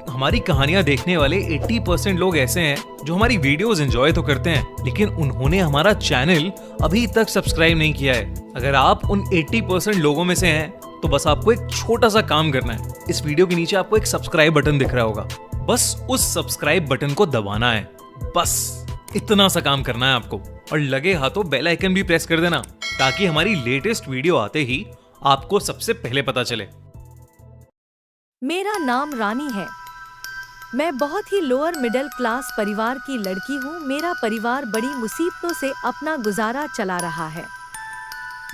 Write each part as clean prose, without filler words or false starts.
हमारी कहानियां देखने वाले 80% लोग ऐसे हैं जो हमारी वीडियोस एंजॉय तो करते हैं, लेकिन उन्होंने हमारा चैनल अभी तक सब्सक्राइब नहीं किया है। अगर आप उन 80% लोगों में से हैं, तो बस आपको एक छोटा सा काम करना है। इस वीडियो के नीचे आपको एक सब्सक्राइब बटन दिख रहा होगा, बस उस सब्सक्राइब बटन को दबाना है। बस इतना सा काम करना है आपको, और लगे हाथों बेल आइकन भी प्रेस कर देना, ताकि हमारी लेटेस्ट वीडियो आते ही आपको सबसे पहले पता चले। मेरा नाम रानी है। मैं बहुत ही लोअर मिडिल क्लास परिवार की लड़की हूँ। मेरा परिवार बड़ी मुसीबतों से अपना गुजारा चला रहा है।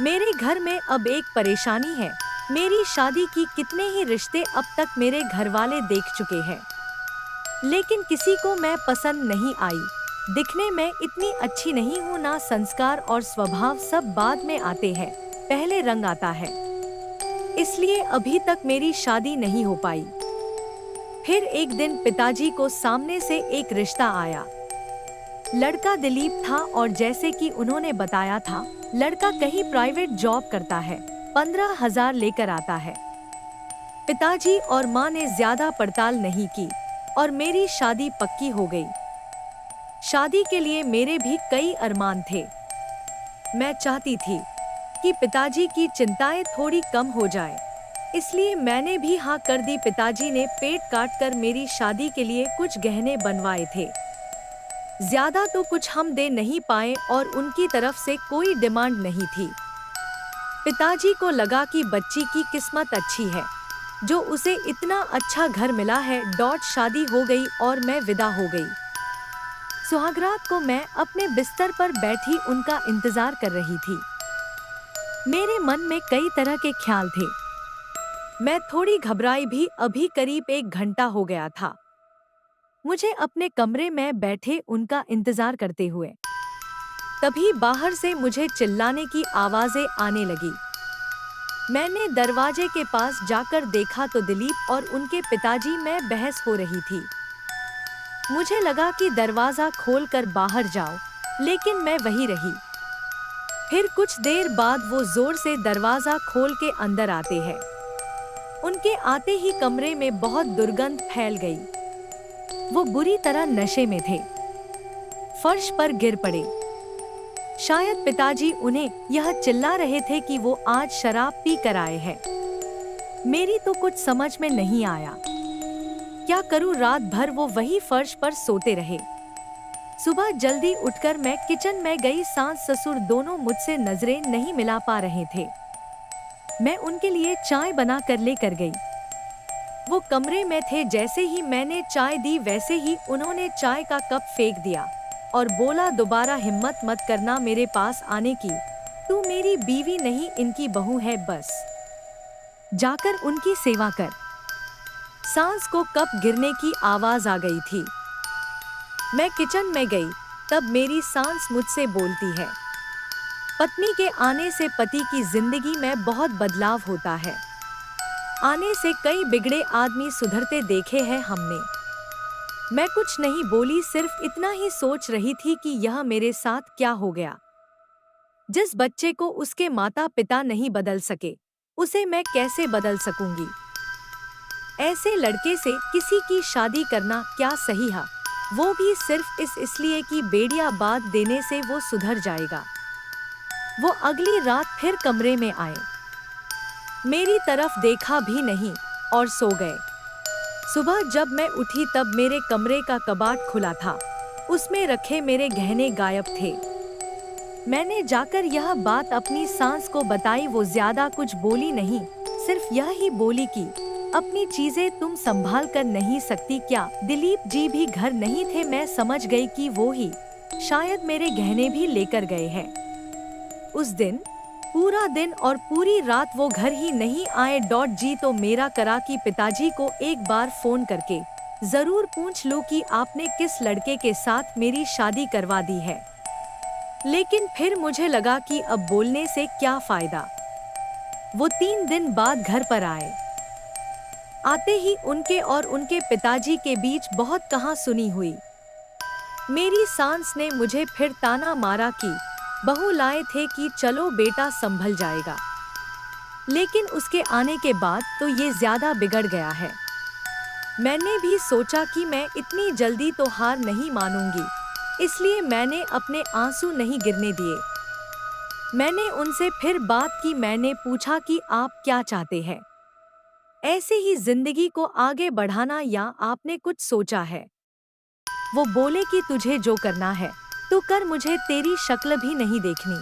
मेरे घर में अब एक परेशानी है। मेरी शादी की कितने ही रिश्ते अब तक मेरे घर वाले देख चुके हैं, लेकिन किसी को मैं पसंद नहीं आई। दिखने में इतनी अच्छी नहीं हूँ, ना संस्कार और स्वभाव सब बाद में आते हैं, पहले रंग आता है। इसलिए अभी तक मेरी शादी नहीं हो पाई। फिर एक दिन पिताजी को सामने से एक रिश्ता आया। लड़का दिलीप था और जैसे कि उन्होंने बताया था, लड़का कहीं प्राइवेट जॉब करता है, 15,000 लेकर आता है। पिताजी और माँ ने ज्यादा पड़ताल नहीं की और मेरी शादी पक्की हो गई। शादी के लिए मेरे भी कई अरमान थे। मैं चाहती थी कि पिताजी की चिंताएं थोड़ी कम हो जाए, इसलिए मैंने भी हाँ कर दी। पिताजी ने पेट काट कर मेरी शादी के लिए कुछ गहने बनवाए थे। ज्यादा तो कुछ हम दे नहीं पाए और उनकी तरफ से कोई डिमांड नहीं थी। पिताजी को लगा कि बच्ची की किस्मत अच्छी है, जो उसे इतना अच्छा घर मिला है। शादी हो गई और मैं विदा हो गई। सुहागरात को मैं अपने बिस्तर पर बैठी उनका इंतजार कर रही थी। मेरे मन में कई तरह के ख्याल थे। मैं थोड़ी घबराई भी। अभी करीब 1 घंटा हो गया था मुझे अपने कमरे में बैठे उनका इंतजार करते हुए। तभी बाहर से मुझे चिल्लाने की आवाजें आने लगी। मैंने दरवाजे के पास जाकर देखा तो दिलीप और उनके पिताजी में बहस हो रही थी। मुझे लगा कि दरवाजा खोलकर बाहर जाओ, लेकिन मैं वहीं रही। फिर कुछ देर बाद वो जोर से दरवाजा खोल के अंदर आते हैं। उनके आते ही कमरे में बहुत दुर्गंध फैल गई। वो बुरी तरह नशे में थे, फर्श पर गिर पड़े। शायद पिताजी उन्हें यह चिल्ला रहे थे कि वो आज शराब पी कर आए हैं। मेरी तो कुछ समझ में नहीं आया, क्या करूं। रात भर वो वही फर्श पर सोते रहे। सुबह जल्दी उठकर मैं किचन में गई। सास ससुर दोनों मुझसे नजरें नहीं मिला पा रहे थे। मैं उनके लिए चाय बना कर लेकर गई। वो कमरे में थे। जैसे ही मैंने चाय दी, वैसे ही उन्होंने चाय का कप फेंक दिया और बोला, दोबारा हिम्मत मत करना मेरे पास आने की। तू मेरी बीवी नहीं, इनकी बहू है, बस जाकर उनकी सेवा कर। सांस को कप गिरने की आवाज आ गई थी। मैं किचन में गई, तब मेरी सांस मुझसे बोलती है, पत्नी के आने से पति की जिंदगी में बहुत बदलाव होता है। आने से कई बिगड़े आदमी सुधरते देखे हैं हमने। मैं कुछ नहीं बोली, सिर्फ इतना ही सोच रही थी कि यह मेरे साथ क्या हो गया। जिस बच्चे को उसके माता पिता नहीं बदल सके, उसे मैं कैसे बदल सकूंगी। ऐसे लड़के से किसी की शादी करना क्या सही है, वो भी सिर्फ इसलिए कि बेड़िया बात देने से वो सुधर जाएगा। वो अगली रात फिर कमरे में आए, मेरी तरफ देखा भी नहीं और सो गए। सुबह जब मैं उठी तब मेरे कमरे का कबाट खुला था। उसमें रखे मेरे गहने गायब थे। मैंने जाकर यह बात अपनी सास को बताई। वो ज्यादा कुछ बोली नहीं, सिर्फ यह ही बोली कि अपनी चीजें तुम संभाल कर नहीं सकती क्या। दिलीप जी भी घर नहीं थे। मैं समझ गई कि वो ही शायद मेरे गहने भी लेकर गए हैं। उस दिन पूरा दिन और पूरी रात वो घर ही नहीं आए। जी तो मेरा करा कि पिताजी को एक बार फोन करके जरूर पूछ लूं कि आपने किस लड़के के साथ मेरी शादी करवा दी है। लेकिन फिर मुझे लगा कि अब बोलने से क्या फायदा। वो 3 दिन बाद घर पर आए। आते ही उनके और उनके पिताजी के बीच बहुत कहासुनी हुई। मेरी सास ने मुझे फिर ताना मारा कि बहू लाए थे कि चलो बेटा संभल जाएगा, लेकिन उसके आने के बाद तो ये ज्यादा बिगड़ गया है। मैंने भी सोचा कि मैं इतनी जल्दी तो हार नहीं मानूंगी, इसलिए मैंने अपने आंसू नहीं गिरने दिए। मैंने उनसे फिर बात की। मैंने पूछा कि आप क्या चाहते हैं? ऐसे ही जिंदगी को आगे बढ़ाना या आपने कुछ सोचा है? वो बोले कि तुझे जो करना है तो कर, मुझे तेरी शक्ल भी नहीं देखनी।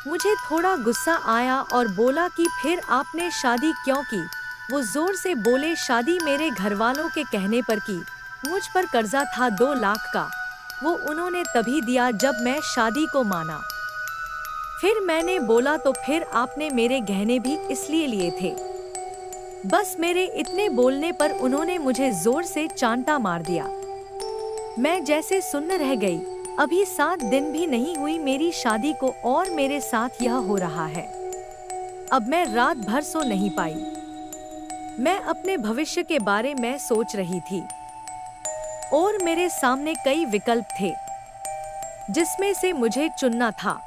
मुझे थोड़ा गुस्सा आया और बोला कि फिर आपने शादी क्यों की? वो जोर से बोले, शादी मेरे घर वालों के कहने पर की। मुझ पर कर्जा था 2 लाख का, वो उन्होंने तभी दिया जब मैं शादी को माना। फिर मैंने बोला, तो फिर आपने मेरे गहने भी इसलिए लिए थे? बस मेरे इतने बोलने पर उन्होंने मुझे जोर से चांटा मार दिया। मैं जैसे सुन्न रह गई। अभी 7 दिन भी नहीं हुई मेरी शादी को और मेरे साथ यह हो रहा है। अब मैं रात भर सो नहीं पाई। मैं अपने भविष्य के बारे में सोच रही थी और मेरे सामने कई विकल्प थे जिसमें से मुझे चुनना था।